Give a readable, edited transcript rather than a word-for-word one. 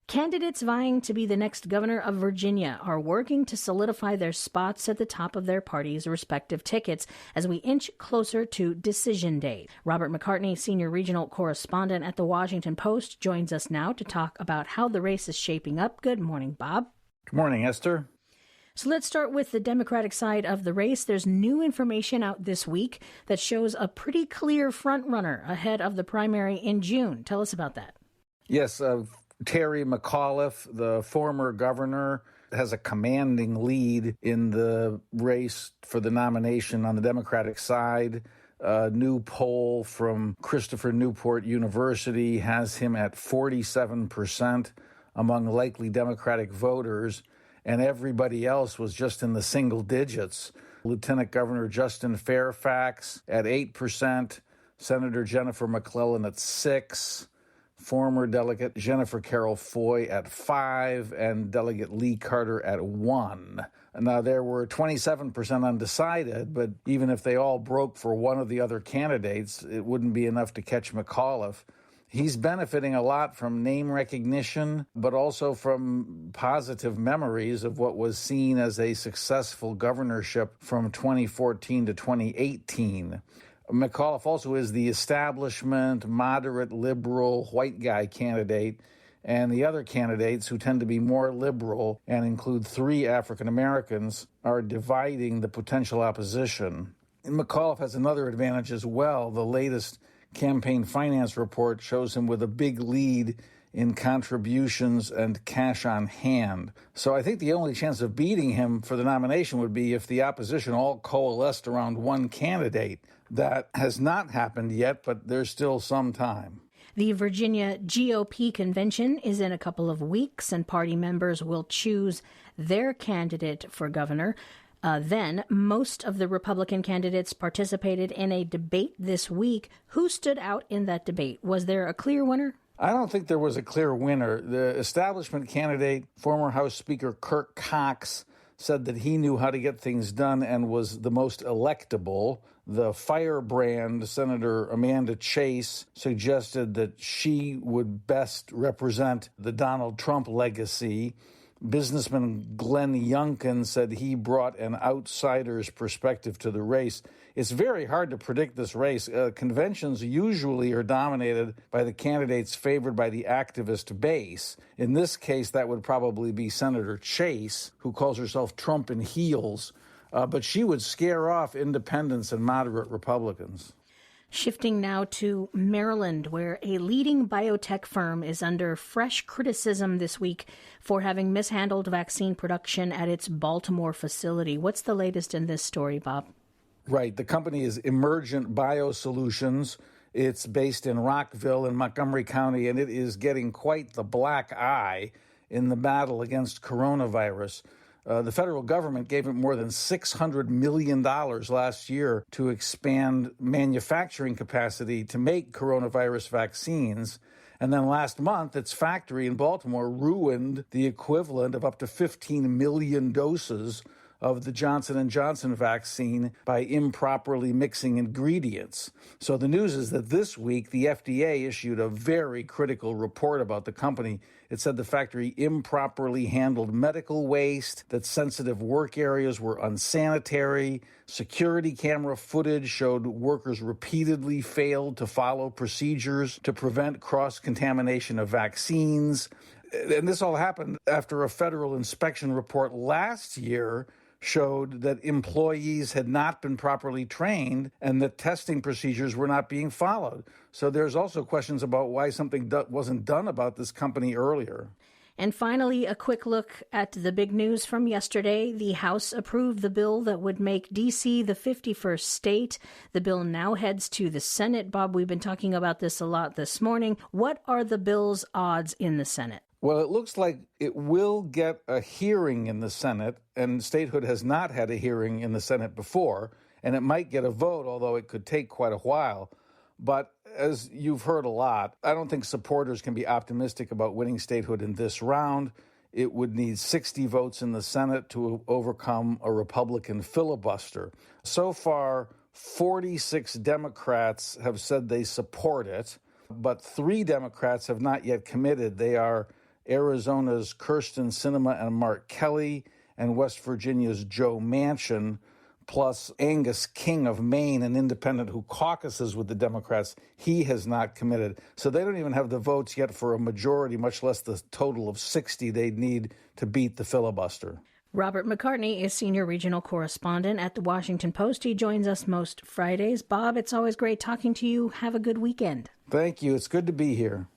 Candidates vying to be the next governor of Virginia are working to solidify their spots at the top of their party's respective tickets as we inch closer to Decision Day. Robert McCartney, senior regional correspondent at The Washington Post, joins us now to talk about how the race is shaping up. Good morning, Bob. Good morning, Esther. So let's start with the Democratic side of the race. There's new information out this week that shows a pretty clear frontrunner ahead of the primary in June. Tell us about that. Yes, Terry McAuliffe, the former governor, has a commanding lead in the race for the nomination on the Democratic side. A new poll from Christopher Newport University has him at 47% among likely Democratic voters, and everybody else was just in the single digits. Lieutenant Governor Justin Fairfax at 8%, Senator Jennifer McClellan at 6%, former Delegate Jennifer Carroll Foy at 5%, and Delegate Lee Carter at 1%. Now, there were 27% undecided, but even if they all broke for one of the other candidates, it wouldn't be enough to catch McAuliffe. He's benefiting a lot from name recognition, but also from positive memories of what was seen as a successful governorship from 2014 to 2018. McAuliffe also is the establishment, moderate, liberal, white guy candidate, and the other candidates, who tend to be more liberal and include 3 African Americans, are dividing the potential opposition. And McAuliffe has another advantage as well. The latest campaign finance report shows him with a big lead in contributions and cash on hand. So I think the only chance of beating him for the nomination would be if the opposition all coalesced around one candidate. That has not happened yet, but there's still some time. The Virginia GOP convention is in a couple of weeks, and party members will choose their candidate for governor. Then, most of the Republican candidates participated in a debate this week. Who stood out in that debate? Was there a clear winner? I don't think there was a clear winner. The establishment candidate, former House Speaker Kirk Cox, said that he knew how to get things done and was the most electable. The firebrand, Senator Amanda Chase, suggested that she would best represent the Donald Trump legacy. Businessman Glenn Youngkin said he brought an outsider's perspective to the race. It's very hard to predict this race. Conventions usually are dominated by the candidates favored by the activist base. In this case, that would probably be Senator Chase, who calls herself Trump in heels, but she would scare off independents and moderate Republicans. Shifting now to Maryland, where a leading biotech firm is under fresh criticism this week for having mishandled vaccine production at its Baltimore facility. What's the latest in this story, Bob? Right. The company is Emergent Biosolutions. It's based in Rockville in Montgomery County, and it is getting quite the black eye in the battle against coronavirus. The federal government gave it more than $600 million last year to expand manufacturing capacity to make coronavirus vaccines. And then last month, its factory in Baltimore ruined the equivalent of up to 15 million doses of the Johnson & Johnson vaccine by improperly mixing ingredients. So the news is that this week, the FDA issued a very critical report about the company. It said the factory improperly handled medical waste, that sensitive work areas were unsanitary, security camera footage showed workers repeatedly failed to follow procedures to prevent cross-contamination of vaccines. And this all happened after a federal inspection report last year showed that employees had not been properly trained and that testing procedures were not being followed. So there's also questions about why something wasn't done about this company earlier. And finally, a quick look at the big news from yesterday. The House approved the bill that would make D.C. the 51st state. The bill now heads to the Senate. Bob, we've been talking about this a lot this morning. What are the bill's odds in the Senate? Well, it looks like it will get a hearing in the Senate, and statehood has not had a hearing in the Senate before, and it might get a vote, although it could take quite a while. But as you've heard a lot, I don't think supporters can be optimistic about winning statehood in this round. It would need 60 votes in the Senate to overcome a Republican filibuster. So far, 46 Democrats have said they support it, but 3 Democrats have not yet committed. They are Arizona's Kyrsten Sinema and Mark Kelly, and West Virginia's Joe Manchin, plus Angus King of Maine, an independent who caucuses with the Democrats. He has not committed. So they don't even have the votes yet for a majority, much less the total of 60 they'd need to beat the filibuster. Robert McCartney is senior regional correspondent at The Washington Post. He joins us most Fridays. Bob, it's always great talking to you. Have a good weekend. Thank you. It's good to be here.